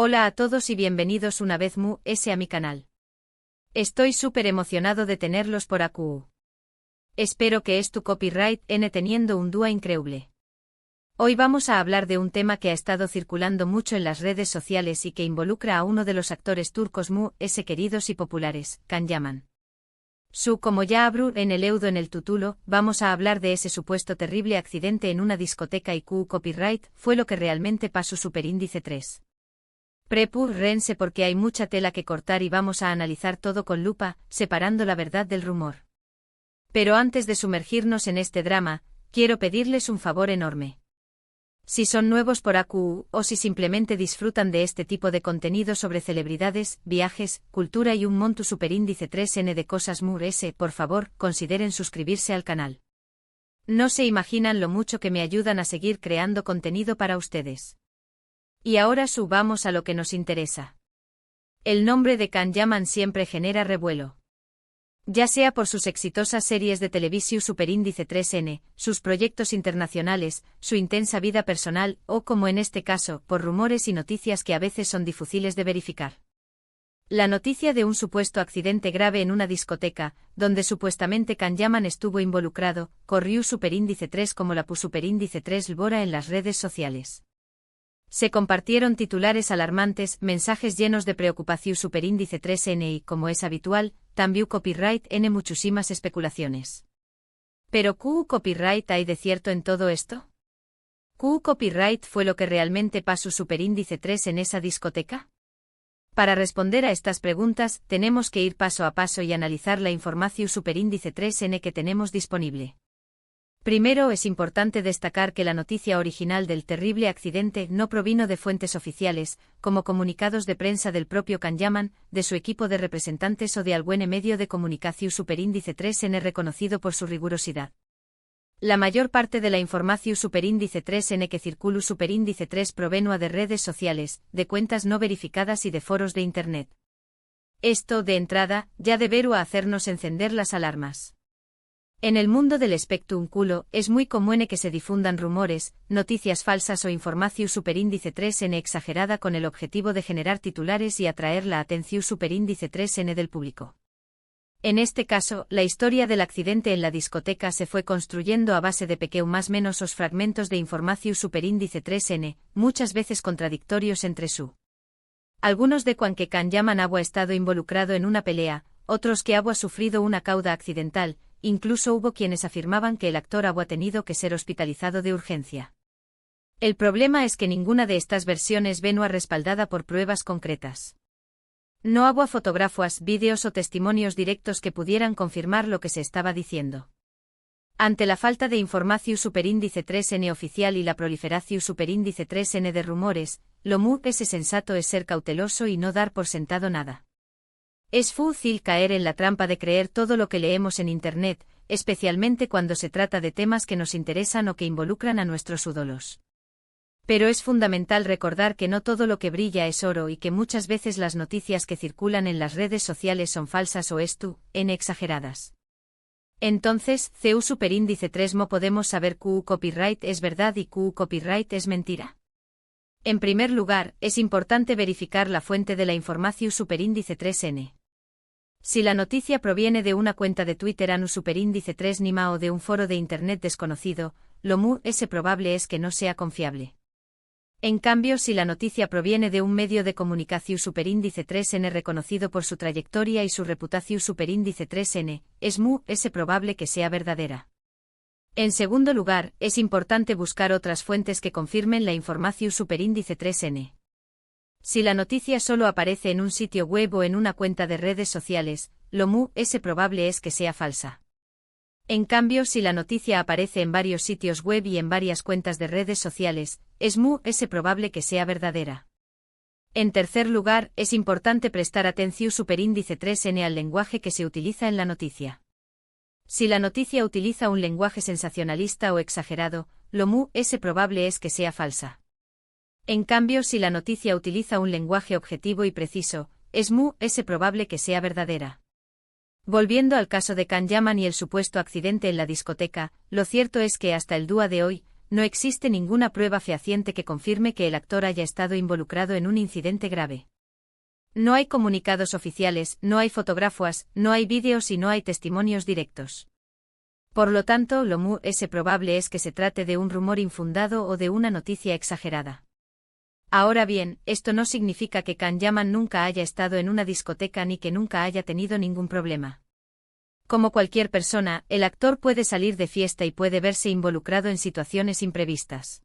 Hola a todos y bienvenidos una vez más a mi canal. Estoy súper emocionado de tenerlos por aquí. Espero que tu copyright teniendo un dúo increíble. Hoy vamos a hablar de un tema que ha estado circulando mucho en las redes sociales y que involucra a uno de los actores turcos queridos y populares, Can Yaman. Como ya abro en el en el título, vamos a hablar de ese supuesto terrible accidente en una discoteca y copyright fue lo que realmente pasó superíndice 3. Rense porque hay mucha tela que cortar y vamos a analizar todo con lupa, separando la verdad del rumor. Pero antes de sumergirnos en este drama, quiero pedirles un favor enorme. Si son nuevos por AQ, o si simplemente disfrutan de este tipo de contenido sobre celebridades, viajes, cultura y un monto superíndice 3N de cosas por favor, consideren suscribirse al canal. No se imaginan lo mucho que me ayudan a seguir creando contenido para ustedes. Y ahora subamos a lo que nos interesa. El nombre de Can Yaman siempre genera revuelo. Ya sea por sus exitosas series de televisión superíndice 3N, sus proyectos internacionales, su intensa vida personal, o como en este caso, por rumores y noticias que a veces son difíciles de verificar. La noticia de un supuesto accidente grave en una discoteca, donde supuestamente Can Yaman estuvo involucrado, corrió superíndice 3 como la superíndice 3 Lbora en las redes sociales. Se compartieron titulares alarmantes, mensajes llenos de preocupación superíndice 3N y, como es habitual, también copyright N muchísimas especulaciones. ¿Pero qué copyright hay de cierto en todo esto? ¿Qué copyright fue lo que realmente pasó superíndice 3 en esa discoteca? Para responder a estas preguntas, tenemos que ir paso a paso y analizar la información superíndice 3N que tenemos disponible. Primero es importante destacar que la noticia original del terrible accidente no provino de fuentes oficiales, como comunicados de prensa del propio Can Yaman, de su equipo de representantes o de algún medio de comunicación superíndice 3N reconocido por su rigurosidad. La mayor parte de la información superíndice 3N que circula superíndice 3 provenía de redes sociales, de cuentas no verificadas y de foros de Internet. Esto, de entrada, ya debería hacernos encender las alarmas. En el mundo del espectrum es muy común que se difundan rumores, noticias falsas o información superíndice 3N exagerada con el objetivo de generar titulares y atraer la atención superíndice 3N del público. En este caso, la historia del accidente en la discoteca se fue construyendo a base de más menos os fragmentos de información superíndice 3N, muchas veces contradictorios entre sí. Algunos de que Can Yaman ha estado involucrado en una pelea, otros que ha sufrido una cauda accidental. Incluso hubo quienes afirmaban que el actor ha tenido que ser hospitalizado de urgencia. El problema es que ninguna de estas versiones venía respaldada por pruebas concretas. No había fotografías, vídeos o testimonios directos que pudieran confirmar lo que se estaba diciendo. Ante la falta de información superíndice 3N oficial y la proliferación superíndice 3N de rumores, lo sensato es ser cauteloso y no dar por sentado nada. Es fácil caer en la trampa de creer todo lo que leemos en Internet, especialmente cuando se trata de temas que nos interesan o que involucran a nuestros ídolos. Pero es fundamental recordar que no todo lo que brilla es oro y que muchas veces las noticias que circulan en las redes sociales son falsas o exageradas. Entonces, superíndice 3 podemos saber qué copyright es verdad y qué copyright es mentira. En primer lugar, es importante verificar la fuente de la información superíndice 3N. Si la noticia proviene de una cuenta de Twitter anu superíndice 3 Nima o de un foro de Internet desconocido, lo probable es que no sea confiable. En cambio, si la noticia proviene de un medio de comunicación superíndice 3N reconocido por su trayectoria y su reputación superíndice 3N, es probable que sea verdadera. En segundo lugar, es importante buscar otras fuentes que confirmen la información superíndice 3N. Si la noticia solo aparece en un sitio web o en una cuenta de redes sociales, lo probable es que sea falsa. En cambio, si la noticia aparece en varios sitios web y en varias cuentas de redes sociales, es probable que sea verdadera. En tercer lugar, es importante prestar atención superíndice 3N al lenguaje que se utiliza en la noticia. Si la noticia utiliza un lenguaje sensacionalista o exagerado, lo probable es que sea falsa. En cambio, si la noticia utiliza un lenguaje objetivo y preciso, es probable que sea verdadera. Volviendo al caso de Can Yaman y el supuesto accidente en la discoteca, lo cierto es que hasta el día de hoy, no existe ninguna prueba fehaciente que confirme que el actor haya estado involucrado en un incidente grave. No hay comunicados oficiales, no hay fotografías, no hay vídeos y no hay testimonios directos. Por lo tanto, lo más probable es que se trate de un rumor infundado o de una noticia exagerada. Ahora bien, esto no significa que Can Yaman nunca haya estado en una discoteca ni que nunca haya tenido ningún problema. Como cualquier persona, el actor puede salir de fiesta y puede verse involucrado en situaciones imprevistas.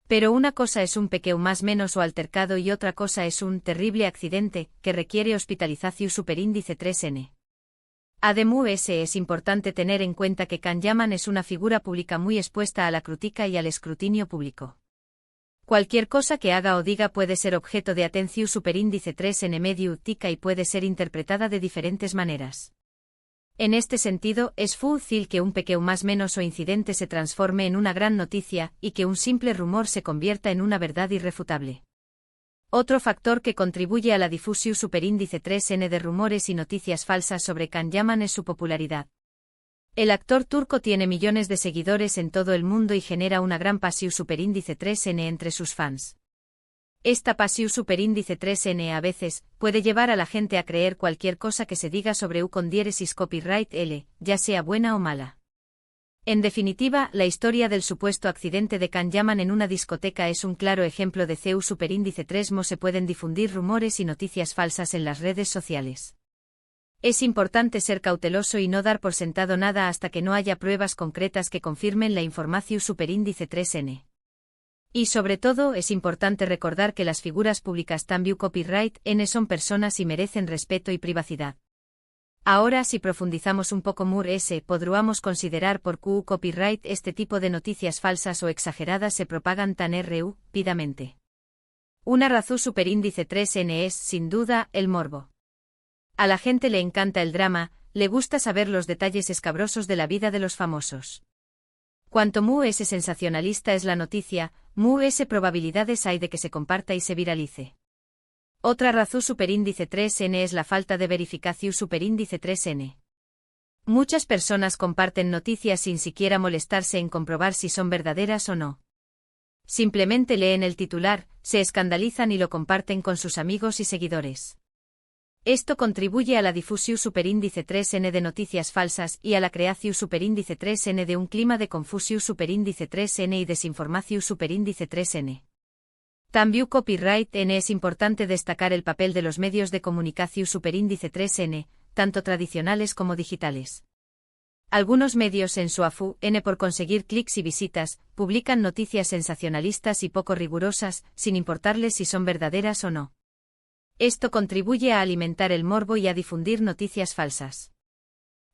Pero una cosa es un pequeño más menos o altercado y otra cosa es un terrible accidente que requiere hospitalización superíndice 3N. Además, es importante tener en cuenta que Can Yaman es una figura pública muy expuesta a la crítica y al escrutinio público. Cualquier cosa que haga o diga puede ser objeto de atención superíndice 3N medio tica y puede ser interpretada de diferentes maneras. En este sentido, es fácil que un pequeño más menos o incidente se transforme en una gran noticia y que un simple rumor se convierta en una verdad irrefutable. Otro factor que contribuye a la difusión superíndice 3N de rumores y noticias falsas sobre Can Yaman es su popularidad. El actor turco tiene millones de seguidores en todo el mundo y genera una gran pasión superíndice 3N entre sus fans. Esta pasión superíndice 3N a veces puede llevar a la gente a creer cualquier cosa que se diga sobre U con diéresis copyright L, ya sea buena o mala. En definitiva, la historia del supuesto accidente de Can Yaman en una discoteca es un claro ejemplo de CEU superíndice 3Mo se pueden difundir rumores y noticias falsas en las redes sociales. Es importante ser cauteloso y no dar por sentado nada hasta que no haya pruebas concretas que confirmen la información superíndice 3N. Y sobre todo, es importante recordar que las figuras públicas también copyright N son personas y merecen respeto y privacidad. Ahora, si profundizamos un poco más, podríamos considerar por qué copyright este tipo de noticias falsas o exageradas se propagan tan rápidamente. Una razón superíndice 3N es, sin duda, el morbo. A la gente le encanta el drama, le gusta saber los detalles escabrosos de la vida de los famosos. Cuanto más sensacionalista es la noticia, más probabilidades hay de que se comparta y se viralice. Otra razón superíndice 3N es la falta de verificación superíndice 3N. Muchas personas comparten noticias sin siquiera molestarse en comprobar si son verdaderas o no. Simplemente leen el titular, se escandalizan y lo comparten con sus amigos y seguidores. Esto contribuye a la difusión superíndice 3N de noticias falsas y a la creación superíndice 3N de un clima de confusión superíndice 3N y desinformación superíndice 3N. También copyright N es importante destacar el papel de los medios de comunicación superíndice 3N, tanto tradicionales como digitales. Algunos medios en su afán por conseguir clics y visitas, publican noticias sensacionalistas y poco rigurosas, sin importarles si son verdaderas o no. Esto contribuye a alimentar el morbo y a difundir noticias falsas.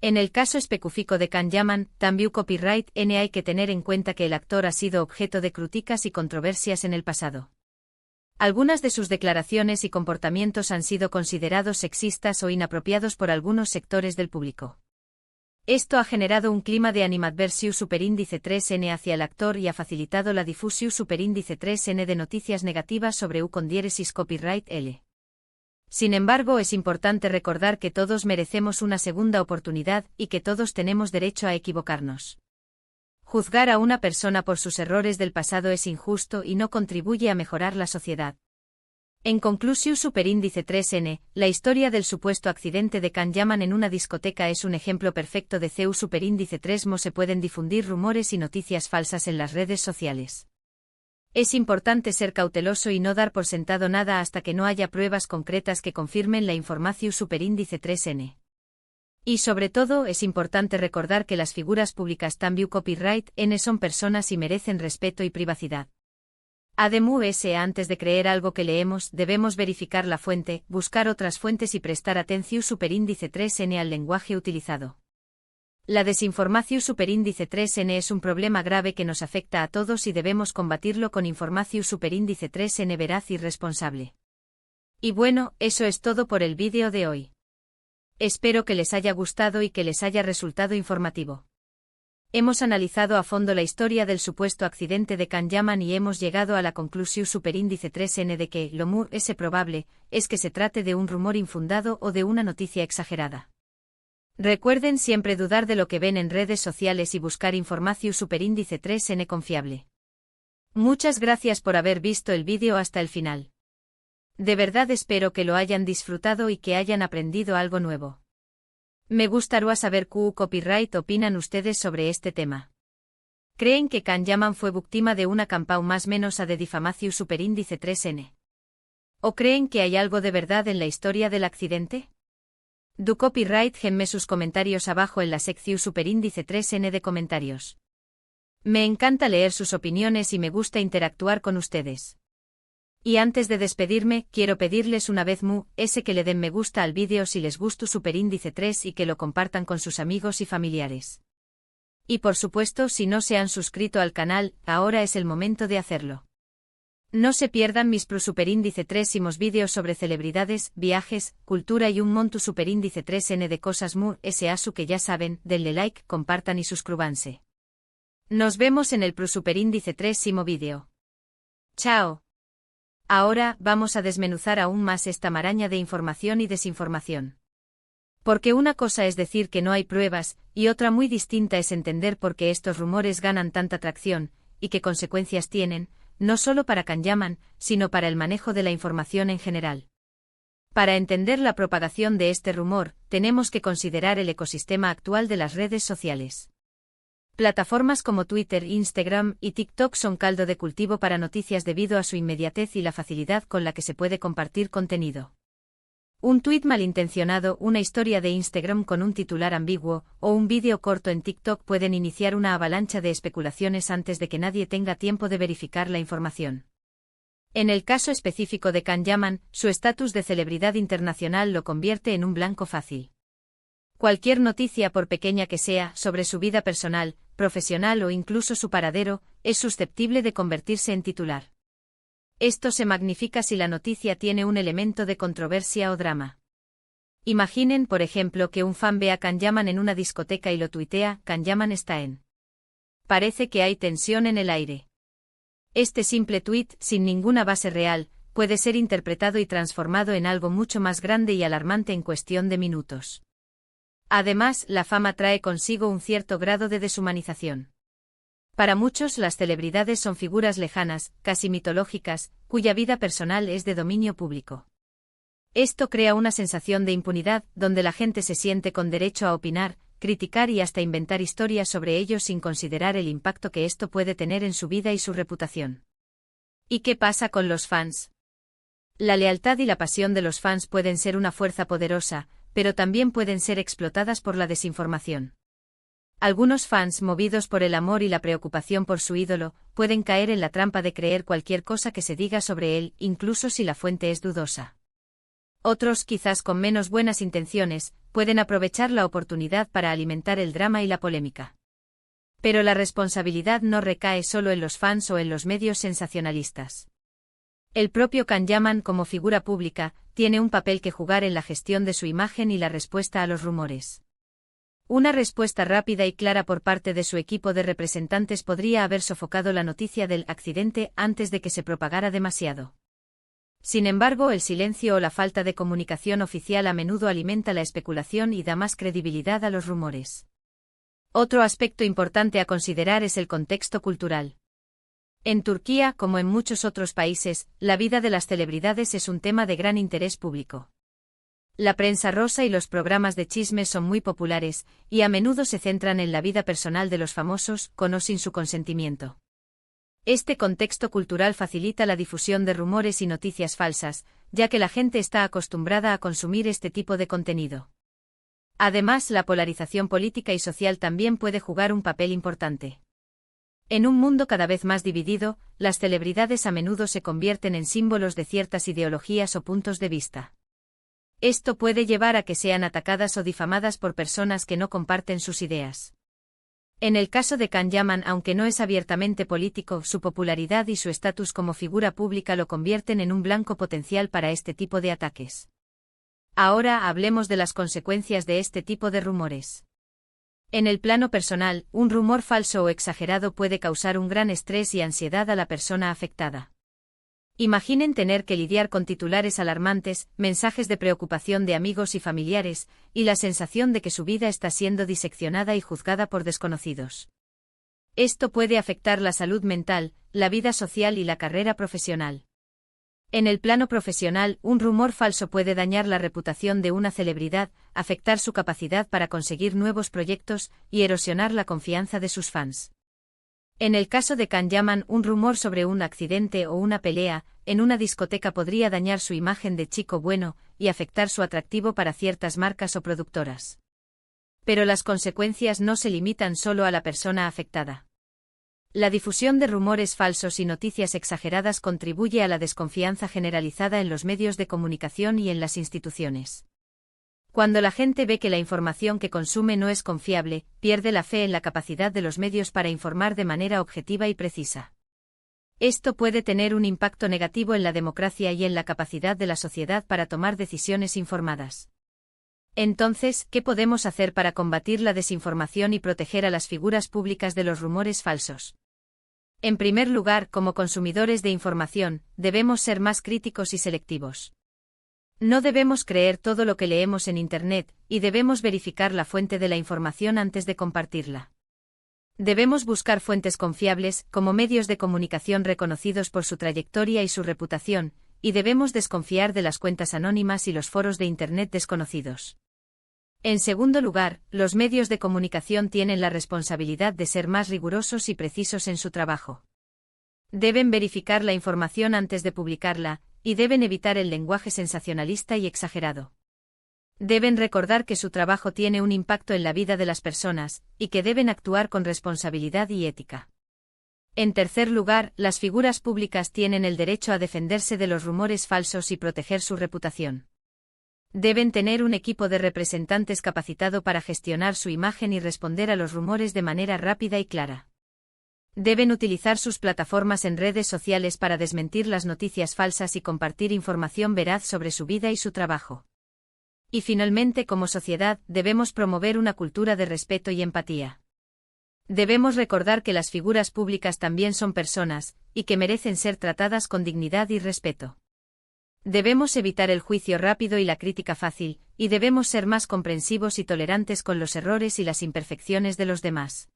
En el caso específico de Can Yaman, también copyright N hay que tener en cuenta que el actor ha sido objeto de críticas y controversias en el pasado. Algunas de sus declaraciones y comportamientos han sido considerados sexistas o inapropiados por algunos sectores del público. Esto ha generado un clima de animadversión superíndice 3N hacia el actor y ha facilitado la difusión superíndice 3N de noticias negativas sobre U con diéresis copyright L. Sin embargo, es importante recordar que todos merecemos una segunda oportunidad y que todos tenemos derecho a equivocarnos. Juzgar a una persona por sus errores del pasado es injusto y no contribuye a mejorar la sociedad. En conclusión superíndice 3N, la historia del supuesto accidente de Can Yaman en una discoteca es un ejemplo perfecto de CEU superíndice 3Mo se pueden difundir rumores y noticias falsas en las redes sociales. Es importante ser cauteloso y no dar por sentado nada hasta que no haya pruebas concretas que confirmen la información superíndice 3N. Y sobre todo, es importante recordar que las figuras públicas también copyright N son personas y merecen respeto y privacidad. Además, antes de creer algo que leemos, debemos verificar la fuente, buscar otras fuentes y prestar atención superíndice 3N al lenguaje utilizado. La desinformación superíndice 3N es un problema grave que nos afecta a todos y debemos combatirlo con información superíndice 3N veraz y responsable. Y bueno, eso es todo por el vídeo de hoy. Espero que les haya gustado y que les haya resultado informativo. Hemos analizado a fondo la historia del supuesto accidente de Can Yaman y hemos llegado a la conclusión superíndice 3N de que lo más probable es que se trate de un rumor infundado o de una noticia exagerada. Recuerden siempre dudar de lo que ven en redes sociales y buscar información superíndice 3N confiable. Muchas gracias por haber visto el vídeo hasta el final. De verdad espero que lo hayan disfrutado y que hayan aprendido algo nuevo. Me gustaría saber qué copyright opinan ustedes sobre este tema. ¿Creen que Can Yaman fue víctima de una campaña más menos a de difamación superíndice 3N? ¿O creen que hay algo de verdad en la historia del accidente? Du copyright genme sus comentarios abajo en la sección superíndice 3N de comentarios. Me encanta leer sus opiniones y me gusta interactuar con ustedes. Y antes de despedirme, quiero pedirles una vez que le den me gusta al vídeo si les gustó superíndice 3 y que lo compartan con sus amigos y familiares. Y por supuesto, si no se han suscrito al canal, ahora es el momento de hacerlo. No se pierdan mis superíndice 3 vídeos sobre celebridades, viajes, cultura y un monto superíndice 3N de cosas sasu que ya saben, denle like, compartan y suscríbanse. Nos vemos en el superíndice 3 vídeo. Chao. Ahora, vamos a desmenuzar aún más esta maraña de información y desinformación. Porque una cosa es decir que no hay pruebas, y otra muy distinta es entender por qué estos rumores ganan tanta tracción, y qué consecuencias tienen, no solo para Can Yaman, sino para el manejo de la información en general. Para entender la propagación de este rumor, tenemos que considerar el ecosistema actual de las redes sociales. Plataformas como Twitter, Instagram y TikTok son caldo de cultivo para noticias debido a su inmediatez y la facilidad con la que se puede compartir contenido. Un tuit malintencionado, una historia de Instagram con un titular ambiguo, o un vídeo corto en TikTok pueden iniciar una avalancha de especulaciones antes de que nadie tenga tiempo de verificar la información. En el caso específico de Can Yaman, su estatus de celebridad internacional lo convierte en un blanco fácil. Cualquier noticia, por pequeña que sea, sobre su vida personal, profesional o incluso su paradero, es susceptible de convertirse en titular. Esto se magnifica si la noticia tiene un elemento de controversia o drama. Imaginen, por ejemplo, que un fan ve a Can Yaman en una discoteca y lo tuitea, Can Yaman está en. Parece que hay tensión en el aire. Este simple tuit, sin ninguna base real, puede ser interpretado y transformado en algo mucho más grande y alarmante en cuestión de minutos. Además, la fama trae consigo un cierto grado de deshumanización. Para muchos, las celebridades son figuras lejanas, casi mitológicas, cuya vida personal es de dominio público. Esto crea una sensación de impunidad, donde la gente se siente con derecho a opinar, criticar y hasta inventar historias sobre ellos sin considerar el impacto que esto puede tener en su vida y su reputación. ¿Y qué pasa con los fans? La lealtad y la pasión de los fans pueden ser una fuerza poderosa, pero también pueden ser explotadas por la desinformación. Algunos fans, movidos por el amor y la preocupación por su ídolo, pueden caer en la trampa de creer cualquier cosa que se diga sobre él, incluso si la fuente es dudosa. Otros, quizás con menos buenas intenciones, pueden aprovechar la oportunidad para alimentar el drama y la polémica. Pero la responsabilidad no recae solo en los fans o en los medios sensacionalistas. El propio Can Yaman, como figura pública, tiene un papel que jugar en la gestión de su imagen y la respuesta a los rumores. Una respuesta rápida y clara por parte de su equipo de representantes podría haber sofocado la noticia del accidente antes de que se propagara demasiado. Sin embargo, el silencio o la falta de comunicación oficial a menudo alimenta la especulación y da más credibilidad a los rumores. Otro aspecto importante a considerar es el contexto cultural. En Turquía, como en muchos otros países, la vida de las celebridades es un tema de gran interés público. La prensa rosa y los programas de chismes son muy populares, y a menudo se centran en la vida personal de los famosos, con o sin su consentimiento. Este contexto cultural facilita la difusión de rumores y noticias falsas, ya que la gente está acostumbrada a consumir este tipo de contenido. Además, la polarización política y social también puede jugar un papel importante. En un mundo cada vez más dividido, las celebridades a menudo se convierten en símbolos de ciertas ideologías o puntos de vista. Esto puede llevar a que sean atacadas o difamadas por personas que no comparten sus ideas. En el caso de Can Yaman, aunque no es abiertamente político, su popularidad y su estatus como figura pública lo convierten en un blanco potencial para este tipo de ataques. Ahora hablemos de las consecuencias de este tipo de rumores. En el plano personal, un rumor falso o exagerado puede causar un gran estrés y ansiedad a la persona afectada. Imaginen tener que lidiar con titulares alarmantes, mensajes de preocupación de amigos y familiares, y la sensación de que su vida está siendo diseccionada y juzgada por desconocidos. Esto puede afectar la salud mental, la vida social y la carrera profesional. En el plano profesional, un rumor falso puede dañar la reputación de una celebridad, afectar su capacidad para conseguir nuevos proyectos y erosionar la confianza de sus fans. En el caso de Can Yaman, un rumor sobre un accidente o una pelea en una discoteca podría dañar su imagen de chico bueno y afectar su atractivo para ciertas marcas o productoras. Pero las consecuencias no se limitan solo a la persona afectada. La difusión de rumores falsos y noticias exageradas contribuye a la desconfianza generalizada en los medios de comunicación y en las instituciones. Cuando la gente ve que la información que consume no es confiable, pierde la fe en la capacidad de los medios para informar de manera objetiva y precisa. Esto puede tener un impacto negativo en la democracia y en la capacidad de la sociedad para tomar decisiones informadas. Entonces, ¿qué podemos hacer para combatir la desinformación y proteger a las figuras públicas de los rumores falsos? En primer lugar, como consumidores de información, debemos ser más críticos y selectivos. No debemos creer todo lo que leemos en Internet, y debemos verificar la fuente de la información antes de compartirla. Debemos buscar fuentes confiables, como medios de comunicación reconocidos por su trayectoria y su reputación, y debemos desconfiar de las cuentas anónimas y los foros de Internet desconocidos. En segundo lugar, los medios de comunicación tienen la responsabilidad de ser más rigurosos y precisos en su trabajo. Deben verificar la información antes de publicarla, y deben evitar el lenguaje sensacionalista y exagerado. Deben recordar que su trabajo tiene un impacto en la vida de las personas, y que deben actuar con responsabilidad y ética. En tercer lugar, las figuras públicas tienen el derecho a defenderse de los rumores falsos y proteger su reputación. Deben tener un equipo de representantes capacitado para gestionar su imagen y responder a los rumores de manera rápida y clara. Deben utilizar sus plataformas en redes sociales para desmentir las noticias falsas y compartir información veraz sobre su vida y su trabajo. Y finalmente, como sociedad, debemos promover una cultura de respeto y empatía. Debemos recordar que las figuras públicas también son personas, y que merecen ser tratadas con dignidad y respeto. Debemos evitar el juicio rápido y la crítica fácil, y debemos ser más comprensivos y tolerantes con los errores y las imperfecciones de los demás.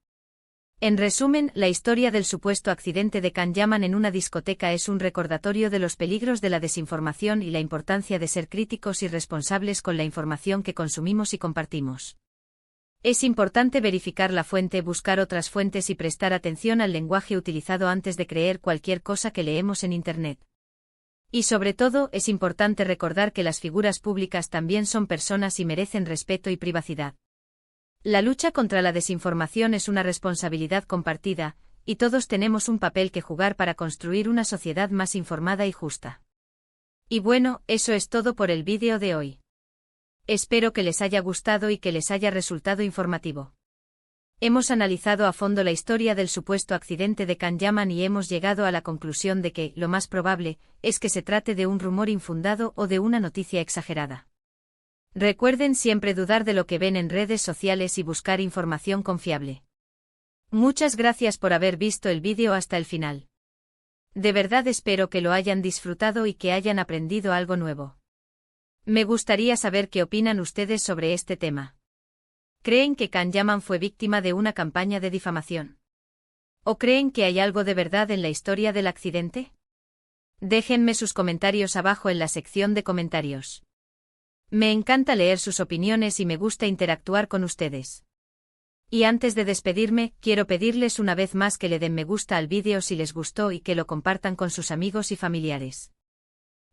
En resumen, la historia del supuesto accidente de Can Yaman en una discoteca es un recordatorio de los peligros de la desinformación y la importancia de ser críticos y responsables con la información que consumimos y compartimos. Es importante verificar la fuente, buscar otras fuentes y prestar atención al lenguaje utilizado antes de creer cualquier cosa que leemos en Internet. Y sobre todo, es importante recordar que las figuras públicas también son personas y merecen respeto y privacidad. La lucha contra la desinformación es una responsabilidad compartida, y todos tenemos un papel que jugar para construir una sociedad más informada y justa. Y bueno, eso es todo por el vídeo de hoy. Espero que les haya gustado y que les haya resultado informativo. Hemos analizado a fondo la historia del supuesto accidente de Can Yaman y hemos llegado a la conclusión de que, lo más probable, es que se trate de un rumor infundado o de una noticia exagerada. Recuerden siempre dudar de lo que ven en redes sociales y buscar información confiable. Muchas gracias por haber visto el vídeo hasta el final. De verdad espero que lo hayan disfrutado y que hayan aprendido algo nuevo. Me gustaría saber qué opinan ustedes sobre este tema. ¿Creen que Can Yaman fue víctima de una campaña de difamación? ¿O creen que hay algo de verdad en la historia del accidente? Déjenme sus comentarios abajo en la sección de comentarios. Me encanta leer sus opiniones y me gusta interactuar con ustedes. Y antes de despedirme, quiero pedirles una vez más que le den me gusta al vídeo si les gustó y que lo compartan con sus amigos y familiares.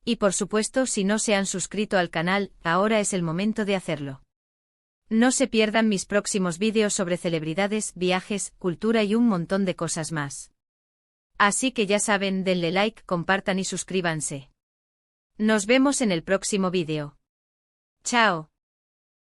Y por supuesto, si no se han suscrito al canal, ahora es el momento de hacerlo. No se pierdan mis próximos vídeos sobre celebridades, viajes, cultura y un montón de cosas más. Así que ya saben, denle like, compartan y suscríbanse. Nos vemos en el próximo vídeo. Chao.